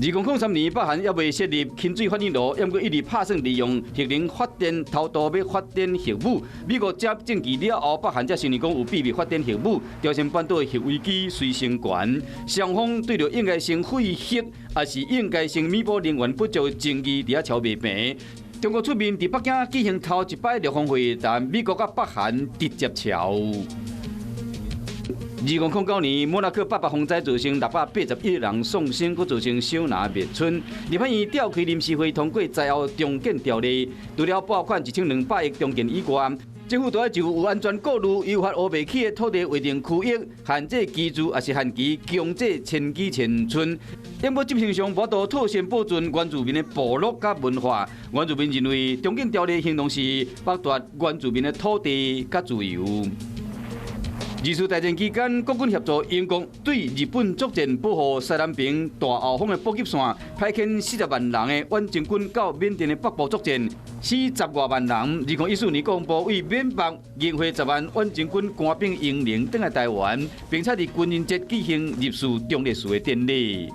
2003年，北韩还未设立轻水反应炉，抑过一直打算利用核能发电偷渡要发展核武。美国接证据了后，北韩才承认讲有秘密发展核武。朝鲜半岛核危机随升悬，双方对着应该先废核，还是应该先弥补能源不足的争议，伫遐吵袂平。中国出面伫北京举行头一摆六方会，但美国甲北韩直接吵。2009年，莫纳克800风灾造成681人丧生，佮造成小拿灭村。立法院召开临时会通过灾后重建条例，除了拨款1200亿重建以外，政府都要就有安全顾虑、诱发乌白起的土地划定区域，限制居住，也是限期强制迁基迁村。因要执行上无度妥善保存原住民的部落甲文化。原住民认为，重建条例行动是剥夺原住民的土地甲自由。二次大战期间，国军协助英国对日本作战，保护西南平大后方的补给线，派遣40万人的远征军到缅甸的北部作战，死10多万人。2014年，国防部为缅北研会10万远征军官兵英灵登来台湾，并且伫军人节举行入祀忠烈祠的典礼。